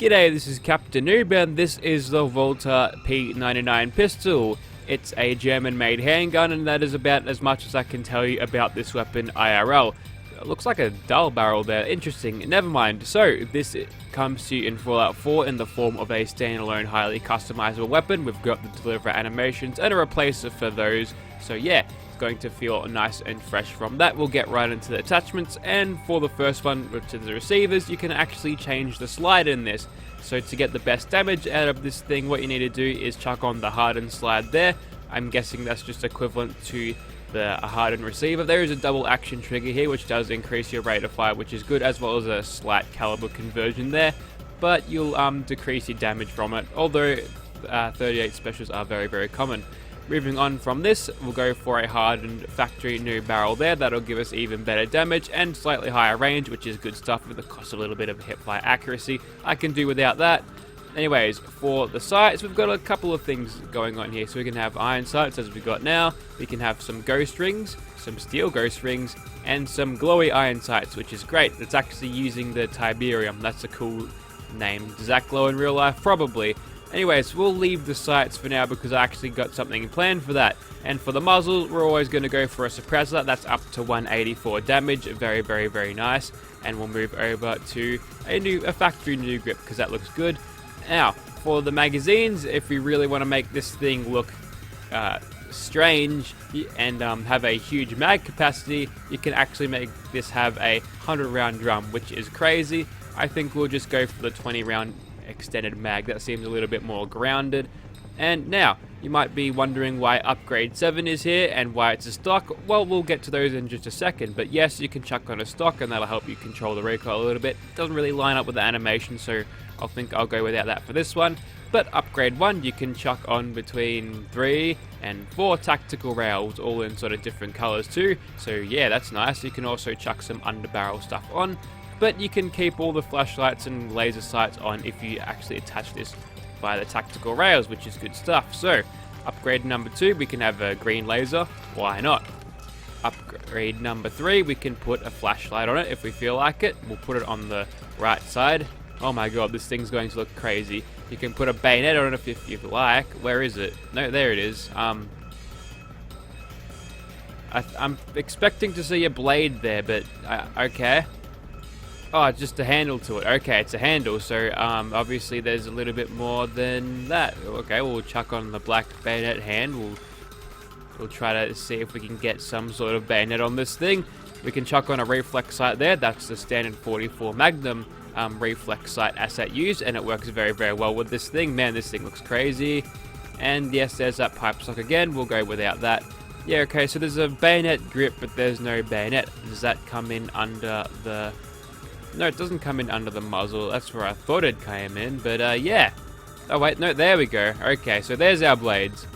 G'day, this is Captainoob and this is the Walther P99 pistol. It's a German-made handgun and that is about as much as I can tell you about this weapon IRL. It looks like a dull barrel there, interesting, never mind. So, this comes to you in Fallout 4 in the form of a standalone highly customizable weapon. We've got the deliver animations and a replacer for those, so yeah. Going to feel nice and fresh from that. We'll get right into the attachments, and for the first one, which is the receivers, you can actually change the slide in this. So to get the best damage out of this thing, what you need to do is chuck on the hardened slide there. I'm guessing that's just equivalent to the hardened receiver. There is a double action trigger here which does increase your rate of fire, which is good, as well as a slight caliber conversion there, but you'll decrease your damage from it, although 38 specials are very common. Moving on from this, we'll go for a hardened factory new barrel there. That'll give us even better damage and slightly higher range, which is good stuff with the cost of a little bit of hipfire accuracy. I can do without that. Anyways, for the sights, we've got a couple of things going on here. So we can have iron sights as we've got now. We can have some ghost rings, some steel ghost rings, and some glowy iron sights, which is great. It's actually using the Tiberium. That's a cool name. Does that glow in real life? Probably. Anyways, we'll leave the sights for now because I actually got something planned for that. And for the muzzle, we're always going to go for a suppressor. That's up to 184 damage. Very nice. And we'll move over to a factory new grip because that looks good. Now, for the magazines, if we really want to make this thing look strange and have a huge mag capacity, you can actually make this have a 100 round drum, which is crazy. I think we'll just go for the 20 round extended mag. That seems a little bit more grounded. And now you might be wondering why upgrade 7 is here and why it's a stock. Well, we'll get to those in just a second, but yes, you can chuck on a stock and that'll help you control the recoil a little bit. It doesn't really line up with the animation, so I think I'll go without that for this one. But upgrade 1, you can chuck on between 3 and 4 tactical rails, all in sort of different colors too, so yeah, that's nice. You can also chuck some underbarrel stuff on, but you can keep all the flashlights and laser sights on if you actually attach this via the tactical rails, which is good stuff. So, upgrade number 2, we can have a green laser. Why not? Upgrade number 3, we can put a flashlight on it if we feel like it. We'll put it on the right side. Oh my god, this thing's going to look crazy. You can put a bayonet on it if you like. Where is it? No, there it is. I'm expecting to see a blade there, but okay. Oh, it's just a handle to it. Okay, it's a handle, so obviously there's a little bit more than that. Okay, we'll chuck on the black bayonet hand. We'll try to see if we can get some sort of bayonet on this thing. We can chuck on a reflex sight there. That's the standard 44 Magnum reflex sight asset used, and it works very well with this thing. Man, this thing looks crazy. And yes, there's that pipe stock again. We'll go without that. Yeah, okay, so there's a bayonet grip, but there's no bayonet. Does that come in under the... No, it doesn't come in under the muzzle. That's where I thought it came in, but yeah. Oh wait, no, there we go. Okay, so there's our blades.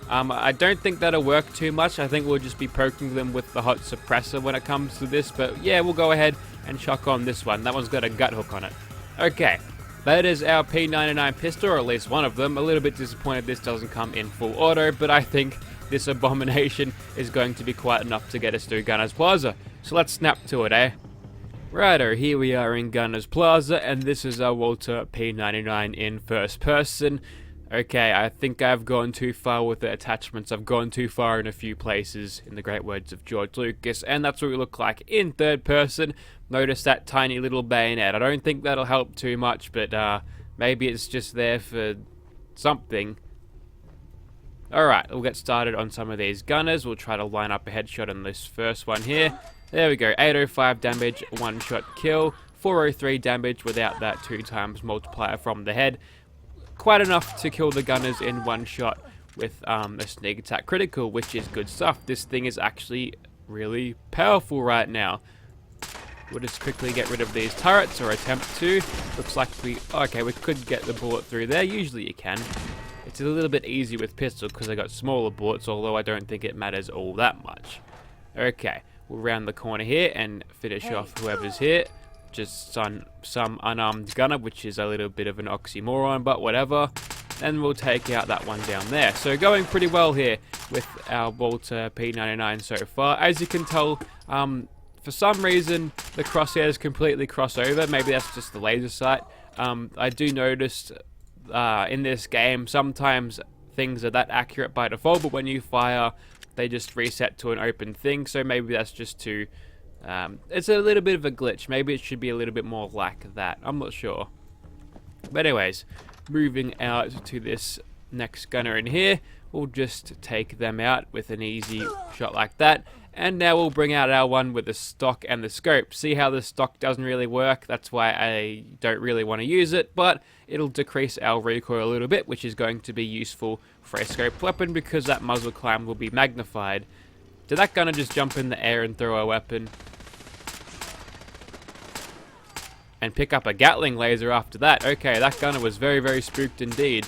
I don't think that'll work too much. I think we'll just be poking them with the hot suppressor when it comes to this, but yeah, we'll go ahead and chuck on this one. That one's got a gut hook on it. Okay, that is our P99 pistol, or at least one of them. A little bit disappointed this doesn't come in full auto, but I think this abomination is going to be quite enough to get us through Gunner's Plaza. So let's snap to it, eh? Righto, here we are in Gunner's Plaza, and this is our Walther P99 in first person. Okay, I think I've gone too far with the attachments. I've gone too far in a few places, in the great words of George Lucas, and that's what we look like in third person. Notice that tiny little bayonet. I don't think that'll help too much, but maybe it's just there for something. Alright, we'll get started on some of these gunners. We'll try to line up a headshot on this first one here. There we go, 805 damage, 1-shot kill, 403 damage without that 2 times multiplier from the head. Quite enough to kill the gunners in 1 shot with a sneak attack critical, which is good stuff. This thing is actually really powerful right now. We'll just quickly get rid of these turrets, or attempt to. Looks like we could get the bullet through there. Usually you can. It's a little bit easier with pistol because I got smaller bullets, although I don't think it matters all that much. Okay. We'll round the corner here and finish off whoever's here. Just some unarmed gunner, which is a little bit of an oxymoron, but whatever. And we'll take out that one down there. So going pretty well here with our Walther P99 so far. As you can tell, for some reason the crosshairs completely cross over. Maybe that's just the laser sight. I do notice in this game sometimes things are that accurate by default, but when you fire they just reset to an open thing, so maybe that's just too it's a little bit of a glitch. Maybe it should be a little bit more like that, I'm not sure. But anyways, moving out to this next gunner in here, we'll just take them out with an easy shot like that. And now we'll bring out our one with the stock and the scope. See how the stock doesn't really work? That's why I don't really want to use it, but it'll decrease our recoil a little bit, which is going to be useful for a scoped weapon because that muzzle climb will be magnified. Did that gunner just jump in the air and throw a weapon? And pick up a Gatling laser after that. Okay, that gunner was very, very spooked indeed.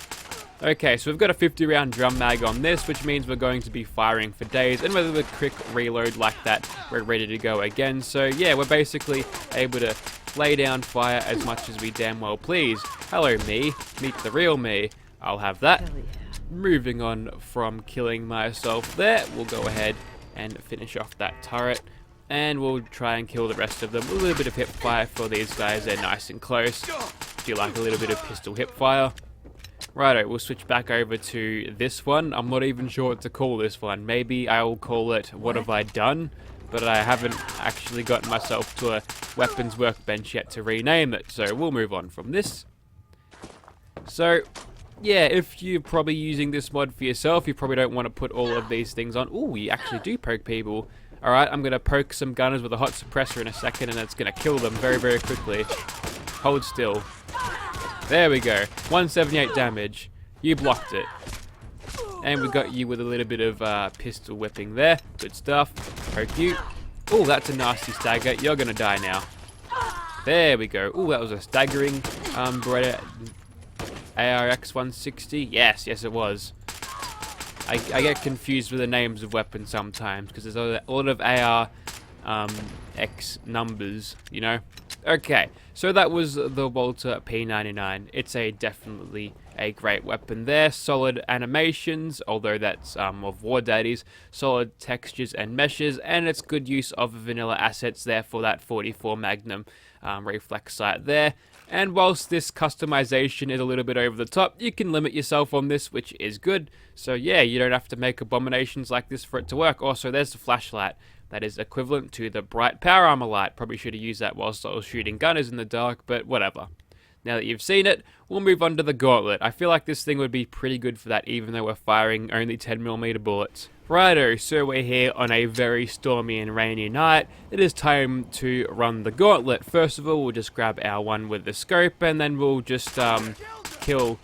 Okay, so we've got a 50 round drum mag on this, which means we're going to be firing for days, and with a quick reload like that, we're ready to go again. So yeah, we're basically able to lay down fire as much as we damn well please. Hello me, meet the real me. I'll have that. Moving on from killing myself there, we'll go ahead and finish off that turret, and we'll try and kill the rest of them. A little bit of hip fire for these guys, they're nice and close. Do you like a little bit of pistol hip fire? Righto, we'll switch back over to this one. I'm not even sure what to call this one. Maybe I'll call it What Have I Done? But I haven't actually gotten myself to a weapons workbench yet to rename it, so we'll move on from this. So, yeah, if you're probably using this mod for yourself, you probably don't want to put all of these things on. Ooh, you actually do poke people. Alright, I'm going to poke some gunners with a hot suppressor in a second, and it's going to kill them very, very quickly. Hold still. There we go, 178 damage. You blocked it. And we got you with a little bit of pistol whipping there. Good stuff. Poke you. Oh, that's a nasty stagger. You're gonna die now. There we go. Oh, that was a staggering Bridget ARX 160. Yes, it was. I get confused with the names of weapons sometimes because there's a lot of AR X numbers, you know. Okay, so that was the Walther P99. It's definitely a great weapon there. Solid animations, although that's of War Daddies. Solid textures and meshes, and it's good use of vanilla assets there for that 44 Magnum reflex sight there. And whilst this customization is a little bit over the top, you can limit yourself on this, which is good. So yeah, you don't have to make abominations like this for it to work. Also, there's the flashlight. That is equivalent to the bright power armor light. Probably should have used that whilst I was shooting gunners in the dark, but whatever. Now that you've seen it, we'll move on to the gauntlet. I feel like this thing would be pretty good for that, even though we're firing only 10mm bullets. Righto, so we're here on a very stormy and rainy night. It is time to run the gauntlet. First of all, we'll just grab our one with the scope, and then we'll just kill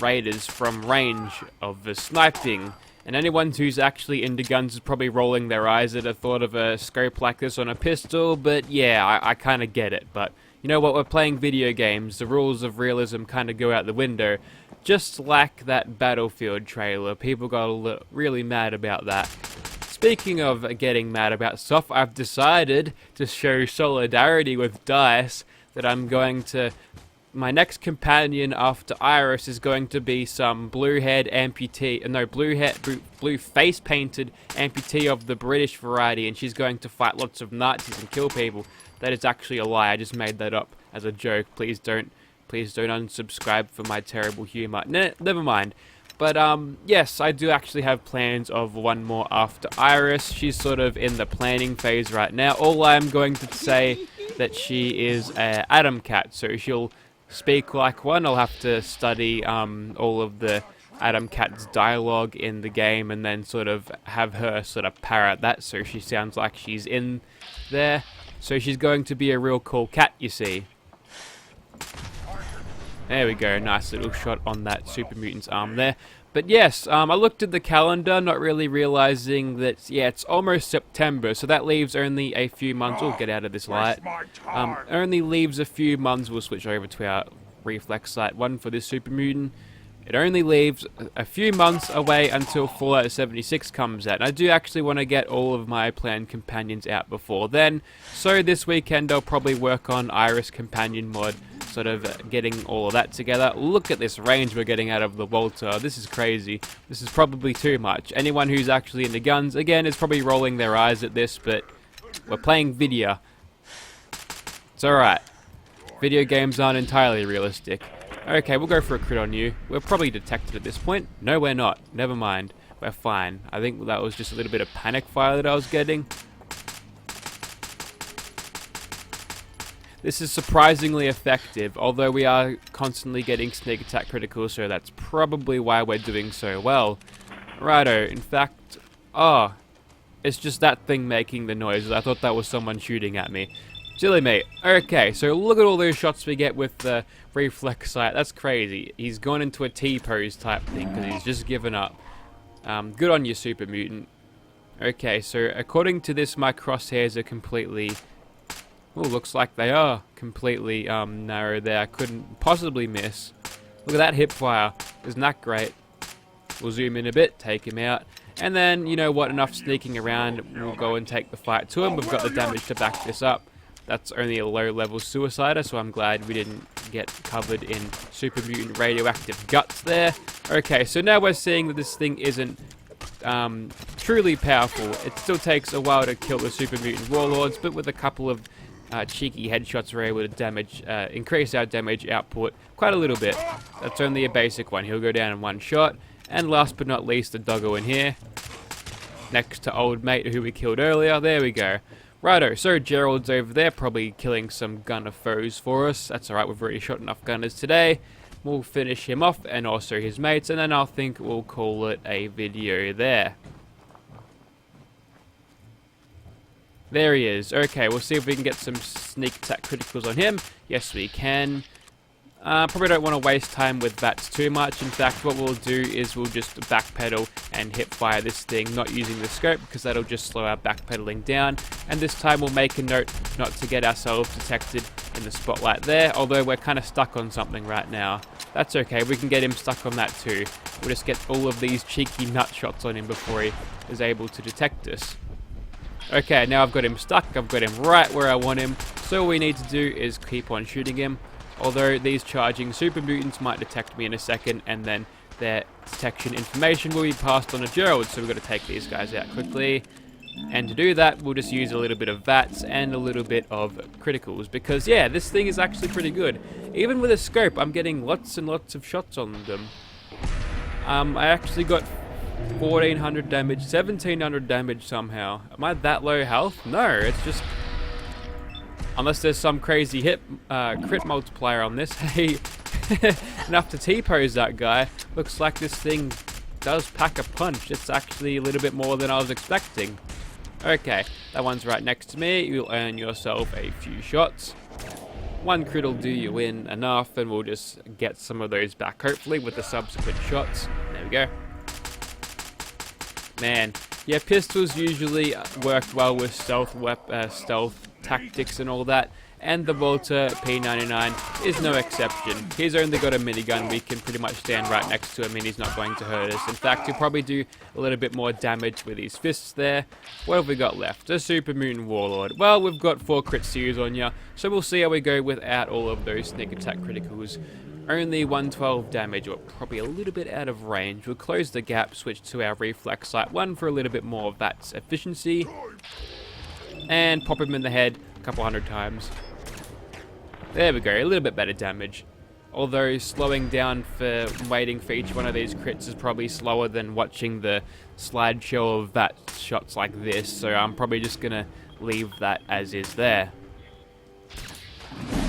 raiders from range of the sniping. And anyone who's actually into guns is probably rolling their eyes at the thought of a scope like this on a pistol, but yeah, I kind of get it. But you know what, we're playing video games, the rules of realism kind of go out the window. Just like that Battlefield trailer, people got really mad about that. Speaking of getting mad about stuff, I've decided to show solidarity with DICE that I'm going to... My next companion after Iris is going to be some blue face painted amputee of the British variety, and she's going to fight lots of Nazis and kill people. That is actually a lie. I just made that up as a joke. Please don't unsubscribe for my terrible humor. Never mind. But yes, I do actually have plans of one more after Iris. She's sort of in the planning phase right now. All I'm going to say that she is a Adam cat, so she'll speak like one. I'll have to study all of the Adam Cat's dialogue in the game and then sort of have her sort of parrot that so she sounds like she's in there. So she's going to be a real cool cat, you see. There we go, nice little shot on that super mutant's arm there. But yes, I looked at the calendar, not really realizing that, yeah, it's almost September, so that leaves only a few months. Oh, get out of this light. Only leaves a few months. We'll switch over to our reflex sight one for this super mutant. It only leaves a few months away until Fallout 76 comes out. And I do actually want to get all of my planned companions out before then. So this weekend I'll probably work on Iris Companion mod, sort of getting all of that together. Look at this range we're getting out of the Walther. This is crazy. This is probably too much. Anyone who's actually into guns, again, is probably rolling their eyes at this, but we're playing video. It's alright. Video games aren't entirely realistic. Okay, we'll go for a crit on you. We're probably detected at this point. No, we're not. Never mind. We're fine. I think that was just a little bit of panic fire that I was getting. This is surprisingly effective, although we are constantly getting sneak attack criticals, so that's probably why we're doing so well. Righto, in fact, it's just that thing making the noises. I thought that was someone shooting at me. Silly me. Okay, so look at all those shots we get with the reflex sight. That's crazy. He's gone into a T-pose type thing because he's just given up. Good on you, Super Mutant. Okay, so according to this, my crosshairs are completely... Oh, looks like they are completely narrow there. I couldn't possibly miss. Look at that hip fire. Isn't that great? We'll zoom in a bit, take him out. And then, you know what, enough sneaking around. We'll go and take the fight to him. We've got the damage to back this up. That's only a low-level suicider, so I'm glad we didn't get covered in Super Mutant radioactive guts there. Okay, so now we're seeing that this thing isn't truly powerful. It still takes a while to kill the Super Mutant Warlords, but with a couple of cheeky headshots, we're able to increase our damage output quite a little bit. That's only a basic one. He'll go down in one shot. And last but not least, the doggo in here. Next to old mate who we killed earlier. There we go. Righto, so Gerald's over there, probably killing some gunner foes for us. That's alright, we've already shot enough gunners today. We'll finish him off, and also his mates, and then I think we'll call it a video there. There he is. Okay, we'll see if we can get some sneak attack criticals on him. Yes, we can. Probably don't want to waste time with VATs too much. In fact, what we'll do is we'll just backpedal and hip fire this thing, not using the scope, because that'll just slow our backpedaling down. And this time we'll make a note not to get ourselves detected in the spotlight there, although we're kind of stuck on something right now. That's okay, we can get him stuck on that too. We'll just get all of these cheeky nut shots on him before he is able to detect us. Okay, now I've got him stuck, I've got him right where I want him, so all we need to do is keep on shooting him. Although these charging super mutants might detect me in a second, and then their detection information will be passed on to Gerald, so we've got to take these guys out quickly. And to do that, we'll just use a little bit of VATs and a little bit of criticals, because yeah, this thing is actually pretty good. Even with a scope, I'm getting lots and lots of shots on them. I actually got 1400 damage, 1700 damage somehow. Am I that low health? No, it's just... Unless there's some crazy crit multiplier on this. Hey, enough to T-pose that guy. Looks like this thing does pack a punch. It's actually a little bit more than I was expecting. Okay, that one's right next to me. You'll earn yourself a few shots. One crit will do you in enough, and we'll just get some of those back, hopefully, with the subsequent shots. There we go. Man, yeah, pistols usually work well with stealth tactics and all that, and the Walther P99 is no exception. He's only got a minigun. We can pretty much stand right next to him and he's not going to hurt us. In fact, he'll probably do a little bit more damage with his fists there. What have we got left? A Super Mutant Warlord. Well, we've got 4 crit series on ya, so we'll see how we go without all of those sneak attack criticals. Only 112 damage, or probably a little bit out of range. We'll close the gap, switch to our reflex sight 1 for a little bit more of that efficiency. And pop him in the head a couple hundred times. There we go, a little bit better damage. Although slowing down for waiting for each one of these crits is probably slower than watching the slideshow of that shots like this, so I'm probably just gonna leave that as is there.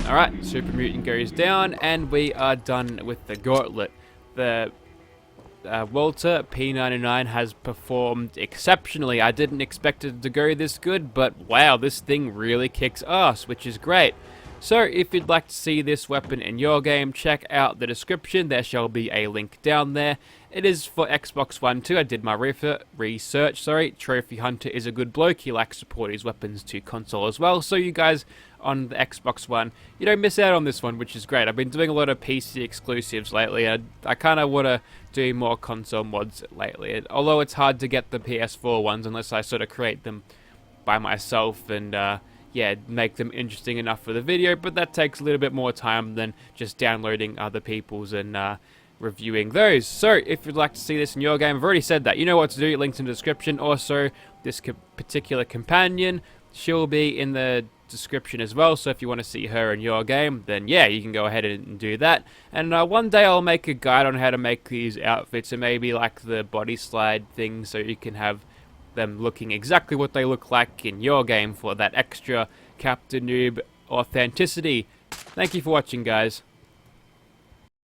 Alright, Super Mutant goes down, and we are done with the gauntlet. The Walther P99 has performed exceptionally. I didn't expect it to go this good, but wow, this thing really kicks ass, which is great. So if you'd like to see this weapon in your game, check out the description. There shall be a link down there. It is for Xbox One too. I did my research. Trophy Hunter is a good bloke. He likes to port his weapons to console as well. So you guys on the Xbox One, you don't miss out on this one, which is great. I've been doing a lot of PC exclusives lately. I kind of want to do more console mods lately. Although it's hard to get the PS4 ones unless I sort of create them by myself and yeah, make them interesting enough for the video. But that takes a little bit more time than just downloading other people's and reviewing those. So if you'd like to see this in your game, I've already said that. You know what to do. Links in the description. Also, this particular companion, she'll be in the description as well, so if you want to see her in your game, then yeah, you can go ahead and do that. And one day I'll make a guide on how to make these outfits, and maybe like the body slide thing, so you can have them looking exactly what they look like in your game for that extra Captainoob authenticity. Thank you for watching, guys.